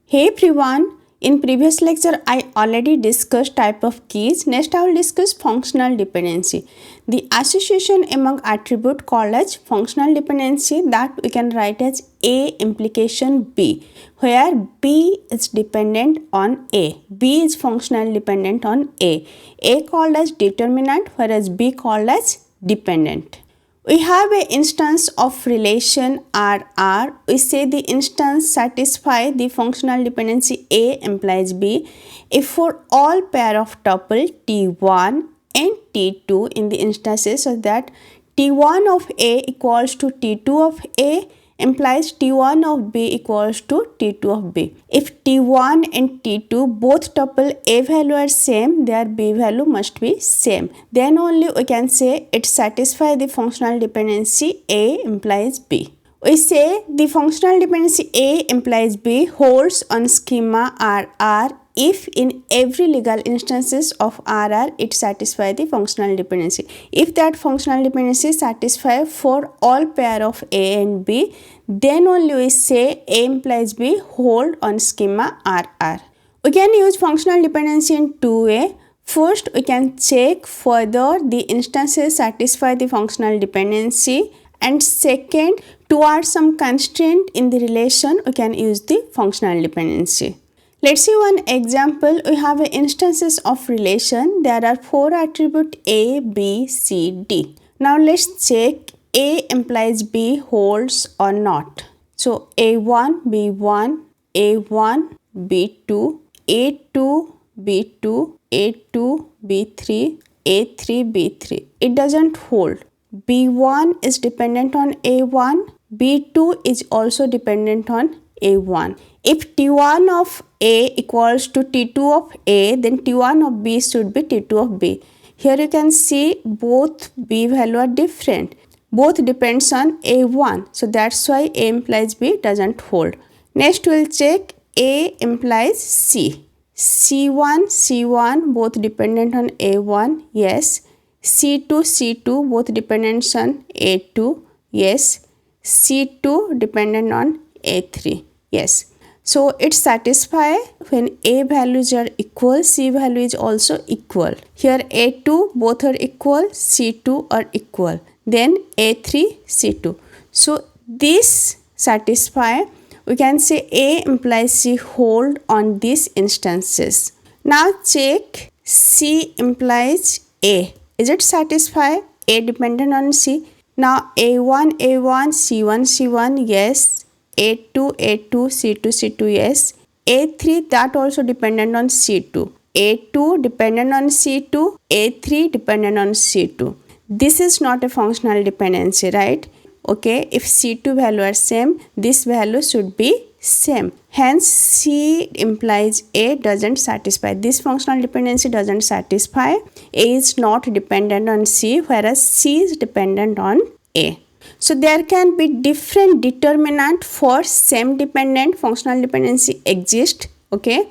Hey everyone, in previous lecture I already discussed type of keys. Next I will discuss functional dependency. The association among attribute called as functional dependency that we can write as A implication B, where B is dependent on A. B is functional dependent on A. A called as determinant whereas B called as dependent. We have an instance of relation RR. We say the instance satisfy the functional dependency A implies B if for all pair of tuple T1 and T2 in the instances so that T1 of A equals to T2 of A implies T1 of B equals to T2 of B. If T1 and T2 both tuple A value are same, their B value must be same. Then only we can say it satisfies the functional dependency A implies B. We say the functional dependency A implies B holds on schema RR if in every legal instances of RR it satisfies the functional dependency. If that functional dependency satisfies for all pair of A and B, then only we say A implies B hold on schema RR. We can use functional dependency in two ways. First, we can check whether the instances satisfy the functional dependency, and second, to add some constraint in the relation, we can use the functional dependency. Let's see one example. We have instances of relation. There are four attributes A, B, C, D. Now let's check A implies B holds or not. So A1, B1, A1, B2, A2, B2, A2, B3, A3, B3. It doesn't hold. B1 is dependent on A1. B2 is also dependent on A1. If T1 of A equals to T2 of A, then T1 of B should be T2 of B. Here you can see both B value are different. Both depends on A1. So that's why A implies B doesn't hold. Next we'll check A implies C. C1, C1 both dependent on A1. Yes. C2, C2 both dependent on A2. Yes. C2 dependent on A3. Yes. So it satisfies when A values are equal, C value is also equal. Here A2 both are equal, C2 are equal. Then A3, C2. So this satisfy, we can say A implies C hold on these instances. Now check C implies A. Is it satisfy? A dependent on C. Now A1, A1, C1, C1, yes. A2, A2, C2, C2, yes. A3 that also dependent on C2. A2 dependent on C2, A3 dependent on C2. This is not a functional dependency, right? Okay, if C2 value are same, this value should be same. Hence, C implies A doesn't satisfy. This functional dependency doesn't satisfy. A is not dependent on C, whereas C is dependent on A. So there can be different determinant for same dependent functional dependency exist. Okay,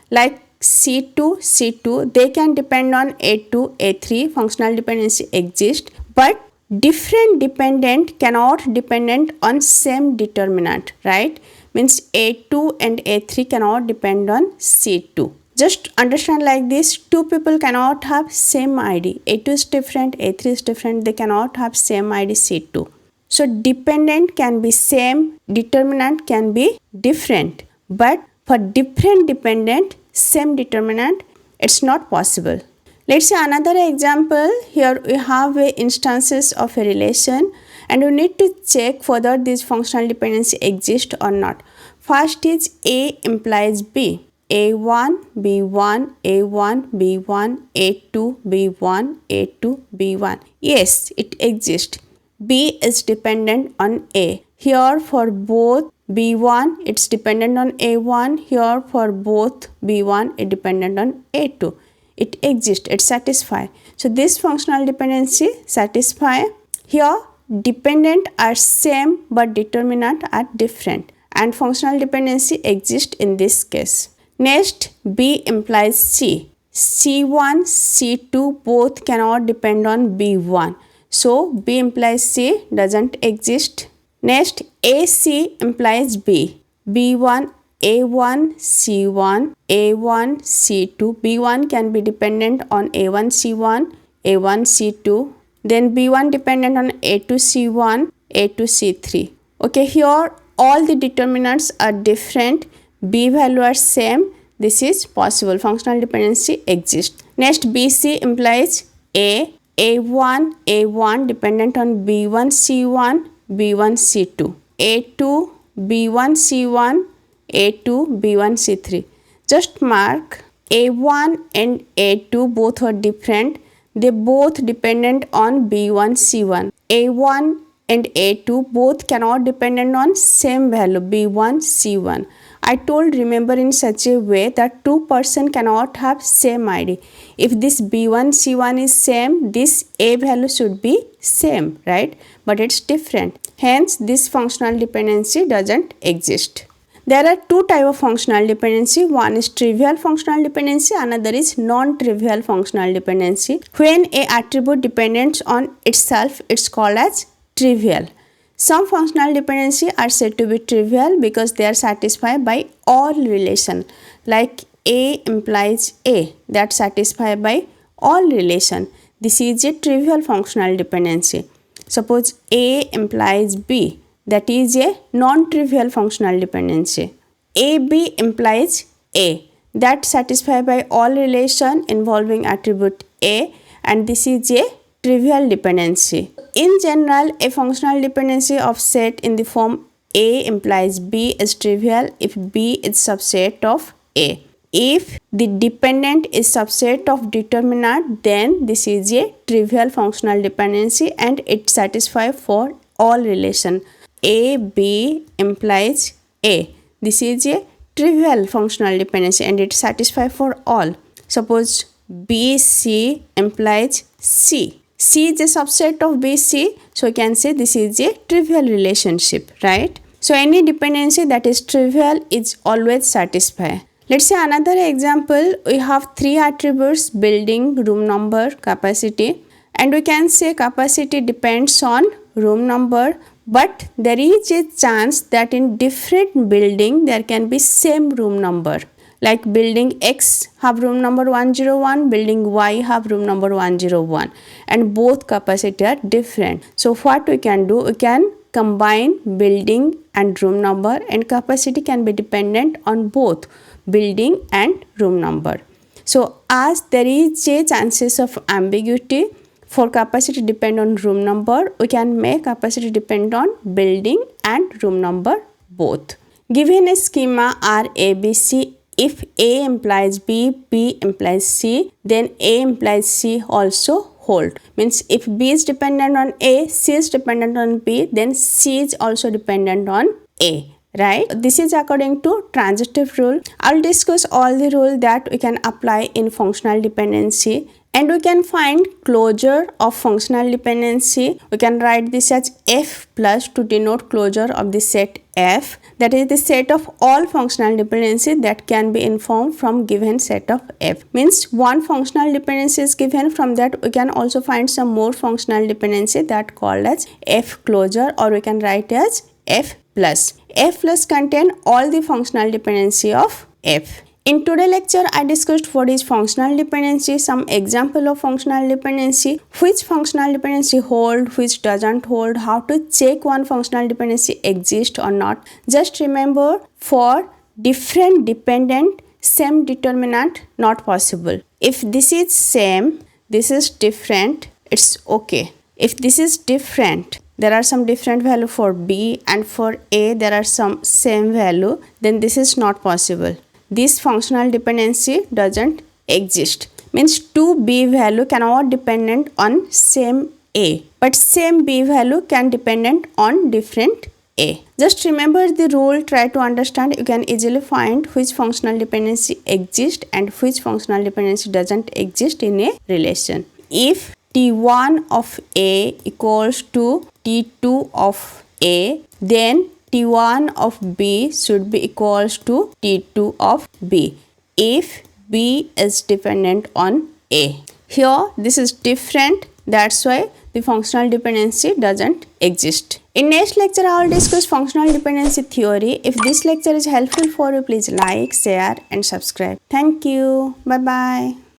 like C2, C2, they can depend on A2, A3. Functional dependency exist, but different dependent cannot dependent on same determinant, right? Means A2 and A3 cannot depend on C2. Just understand like this, two people cannot have same ID. A2 is different, A3 is different. They cannot have same ID C2. So dependent can be same, determinant can be different. But for different dependent, same determinant, it's not possible. Let's say another example. Here we have instances of a relation and we need to check whether this functional dependency exists or not. First is A implies B. A1, B1, A1, B1, A2, B1, A2, B1. Yes, it exists. B is dependent on A. Here for both B1, it's dependent on A1. Here for both B1, it dependent on A2. It exists, it satisfies. So this functional dependency satisfy. Here dependent are same but determinant are different, and functional dependency exists in this case. Next, B implies C. C1, C2 both cannot depend on B1. So B implies C doesn't exist. Next, AC implies B. B1 A1, C1, A1, C2. B1 can be dependent on A1, C1, A1, C2. Then B1 dependent on A2, C1, A2, C3. Okay, here all the determinants are different. B value are same. This is possible. Functional dependency exists. Next, BC implies A1, A1 dependent on B1, C1, B1, C2. A2, B1, C1, A2, B1, C3. Just mark A1 and A2 both are different. They both dependent on B1, C1. A1 and A2 both cannot dependent on same value B1, C1. I told remember in such a way that two person cannot have same ID. If this B1, C1 is same, this A value should be same, right? But it's different. Hence, this functional dependency doesn't exist. There are two types of functional dependency. One is trivial functional dependency, another is non-trivial functional dependency. When a attribute depends on itself, it's called as trivial. Some functional dependency are said to be trivial because they are satisfied by all relation. Like A implies A, that satisfied by all relation. This is a trivial functional dependency. Suppose A implies B, that is a non-trivial functional dependency. AB implies A, that satisfied by all relation involving attribute A, and this is a trivial dependency. In general, a functional dependency of set in the form A implies B is trivial if B is subset of A. If the dependent is subset of determinant, then this is a trivial functional dependency and it satisfies for all relation. A, B implies A. This is a trivial functional dependency and it satisfies for all. Suppose B, C implies C. C is a subset of B, C. So you can say this is a trivial relationship, right? So any dependency that is trivial is always satisfied. Let's say another example. We have three attributes: building, room number, capacity. And we can say capacity depends on room number. But there is a chance that in different building there can be same room number. Like building X have room number 101, building Y have room number 101, and both capacity are different. So what we can do, we can combine building and room number, and capacity can be dependent on both building and room number. So as there is a chances of ambiguity for capacity depend on room number, we can make capacity depend on building and room number both. Given a schema R, A, B, C, if A implies B, B implies C, then A implies C also hold. Means if B is dependent on A, C is dependent on B, then C is also dependent on A. Right? This is according to transitive rule. I'll discuss all the rule that we can apply in functional dependency. And we can find closure of functional dependency. We can write this as F plus to denote closure of the set F. That is the set of all functional dependency that can be informed from given set of F. Means one functional dependency is given, from that we can also find some more functional dependency that called as F closure, or we can write as F plus. F plus contain all the functional dependency of F. In today's lecture, I discussed what is functional dependency, some example of functional dependency, which functional dependency hold, which doesn't hold, how to check one functional dependency exists or not. Just remember, for different dependent, same determinant not possible. If this is same, this is different, it's okay. If this is different, there are some different value for B, and for A there are some same value, then this is not possible. This functional dependency doesn't exist. Means two B value cannot dependent on same A, but same B value can dependent on different A. Just remember the rule, try to understand. You can easily find which functional dependency exists and which functional dependency doesn't exist in a relation. If T1 of A equals to T2 of A, then T1 of B should be equals to T2 of B if B is dependent on A. Here this is different, that's why the functional dependency doesn't exist. In next lecture, I will discuss functional dependency theory. If this lecture is helpful for you, please like, share and subscribe. Thank you. Bye bye.